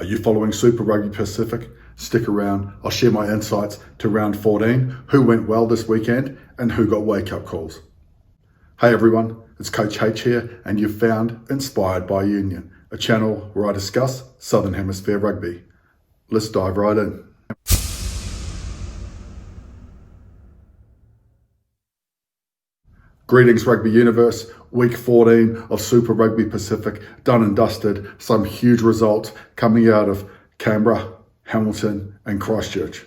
Are you following Super Rugby Pacific? Stick around, I'll share my insights to round 14, who went well this weekend and who got wake-up calls. Hey everyone, it's Coach H here, and you've found Inspired by Union, a channel where I discuss Southern Hemisphere rugby. Let's dive right in. Greetings Rugby Universe, week 14 of Super Rugby Pacific, done and dusted. Some huge results coming out of Canberra, Hamilton and Christchurch.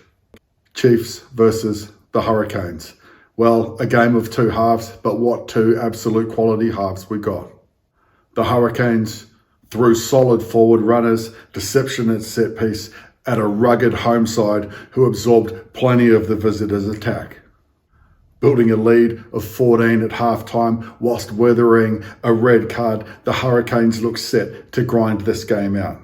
Chiefs versus the Hurricanes. Well, a game of two halves, but what two absolute quality halves we got. The Hurricanes threw solid forward runners, deception at set piece, at a rugged home side who absorbed plenty of the visitors' attack. Building a lead of 14 at halftime whilst weathering a red card, the Hurricanes looked set to grind this game out.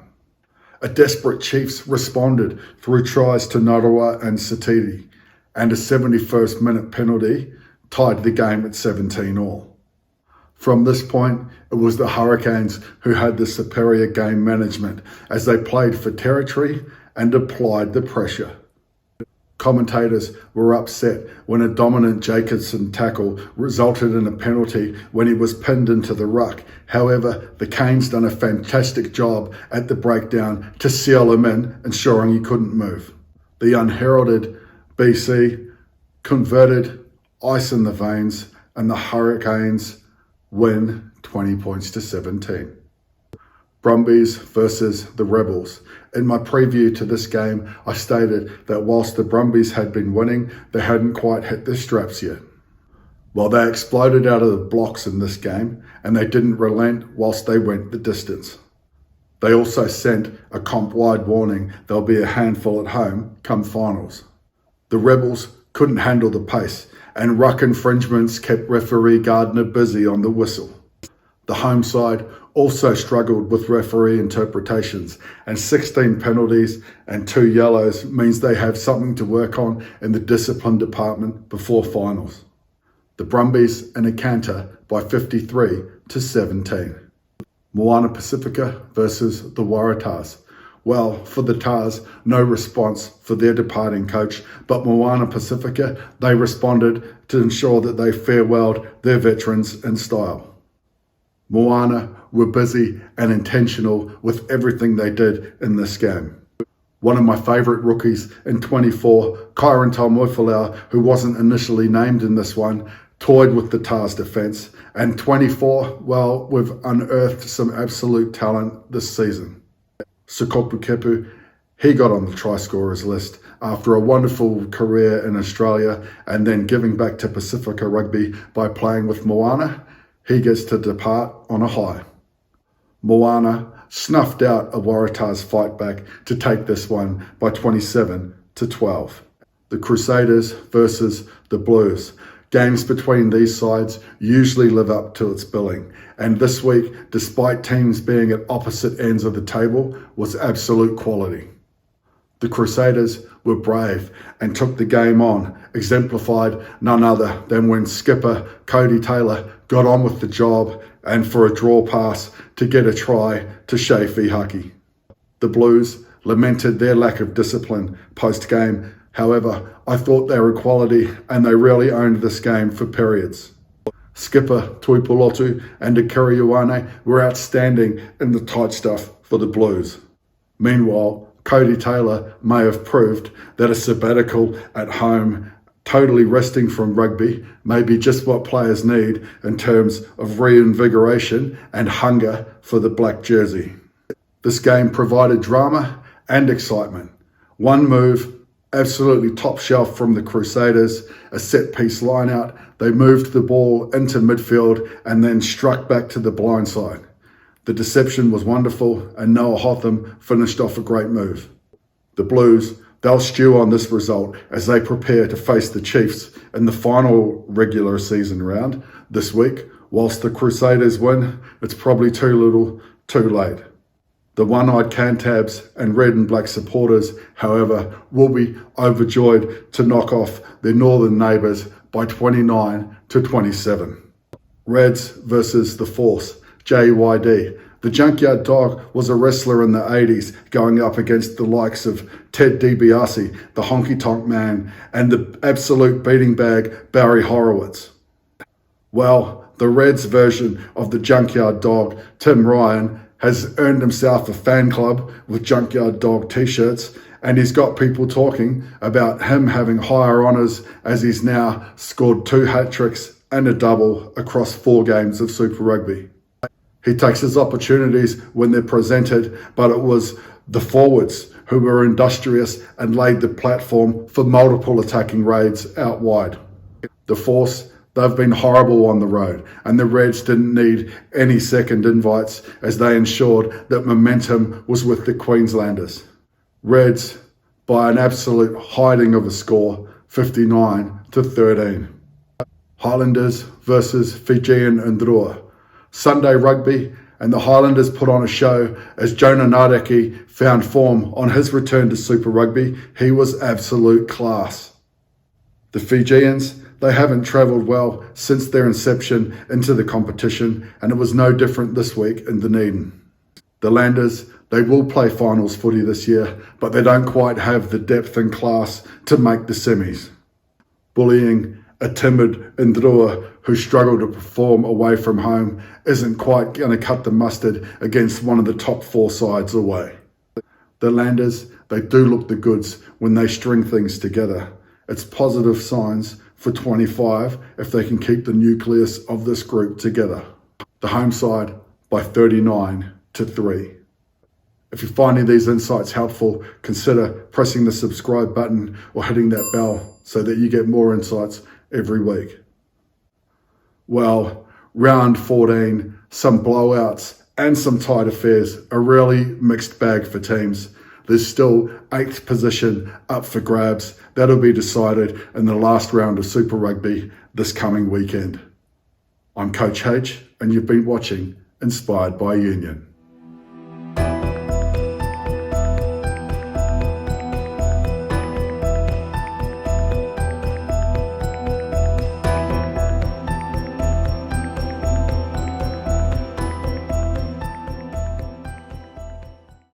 A desperate Chiefs responded through tries to Narawa and Satiti, and a 71st minute penalty tied the game at 17-all. From this point, it was the Hurricanes who had the superior game management as they played for territory and applied the pressure. Commentators were upset when a dominant Jacobson tackle resulted in a penalty when he was pinned into the ruck. However, the Canes done a fantastic job at the breakdown to seal him in, ensuring he couldn't move. The unheralded BC converted ice in the veins, and the Hurricanes win 20 points to 17. Brumbies versus the Rebels. In my preview to this game, I stated that whilst the Brumbies had been winning, they hadn't quite hit their straps yet. Well, they exploded out of the blocks in this game, and they didn't relent whilst they went the distance. They also sent a comp-wide warning there'll be a handful at home come finals. The Rebels couldn't handle the pace, and ruck infringements kept referee Gardner busy on the whistle. The home side also struggled with referee interpretations, and 16 penalties and 2 yellows means they have something to work on in the discipline department before finals. The Brumbies in a canter by 53 to 17. Moana Pacifica versus the Waratahs. Well, for the Tars, no response for their departing coach, but Moana Pacifica, they responded to ensure that they farewelled their veterans in style. Moana were busy and intentional with everything they did in this game. One of my favourite rookies in 24, Kyron Talmoifalau, who wasn't initially named in this one, toyed with the Tars defence. And 24, well, we've unearthed some absolute talent this season. Sukopu Kepu, he got on the try scorers list after a wonderful career in Australia and then giving back to Pacifica Rugby by playing with Moana. He gets to depart on a high. Moana snuffed out a Waratahs fight back to take this one by 27 to 12. The Crusaders versus the Blues. Games between these sides usually live up to its billing, and this week, despite teams being at opposite ends of the table, was absolute quality. The Crusaders were brave and took the game on, exemplified none other than when skipper Cody Taylor got on with the job and for a draw pass to get a try to Shea Fihaki. The Blues lamented their lack of discipline post-game. However, I thought they were quality and they really owned this game for periods. Skipper Tuipulotu and Akira Ioane were outstanding in the tight stuff for the Blues. Meanwhile, Cody Taylor may have proved that a sabbatical at home, totally resting from rugby, may be just what players need in terms of reinvigoration and hunger for the black jersey. This game provided drama and excitement. One move, absolutely top shelf from the Crusaders, a set piece line out. They moved the ball into midfield and then struck back to the blind side. The deception was wonderful, and Noah Hotham finished off a great move. The Blues, they'll stew on this result as they prepare to face the Chiefs in the final regular season round this week. Whilst the Crusaders win, it's probably too little, too late. The one-eyed Cantabs and red and black supporters, however, will be overjoyed to knock off their northern neighbours by 29 to 27. Reds versus the Force. JYD. The Junkyard Dog was a wrestler in the 80s, going up against the likes of Ted DiBiase, the Honky Tonk Man, and the absolute beating bag Barry Horowitz. Well, the Reds version of the Junkyard Dog, Tim Ryan, has earned himself a fan club with Junkyard Dog t-shirts, and he's got people talking about him having higher honours as he's now scored 2 hat-tricks and a double across 4 games of Super Rugby. He takes his opportunities when they're presented, but it was the forwards who were industrious and laid the platform for multiple attacking raids out wide. The Force, they've been horrible on the road, and the Reds didn't need any second invites as they ensured that momentum was with the Queenslanders. Reds, by an absolute hiding of a score, 59-13. Highlanders versus Fijian and Drua. Sunday rugby, and the Highlanders put on a show as Jonah Nardeki found form on his return to Super Rugby. He was absolute class. The Fijians, they haven't travelled well since their inception into the competition, and it was no different this week in Dunedin. The Landers, they will play finals footy this year, but they don't quite have the depth and class to make the semis. Bullying a timid Indrua who struggled to perform away from home isn't quite going to cut the mustard against one of the top 4 sides away. The Landers, they do look the goods when they string things together. It's positive signs for 25 if they can keep the nucleus of this group together. The home side by 39-3. If you're finding these insights helpful, consider pressing the subscribe button or hitting that bell so that you get more insights every week. Well, round 14, some blowouts and some tight affairs, a really mixed bag for teams. There's still 8th position up for grabs. That'll be decided in the last round of Super Rugby this coming weekend. I'm Coach H, and you've been watching Inspired by Union.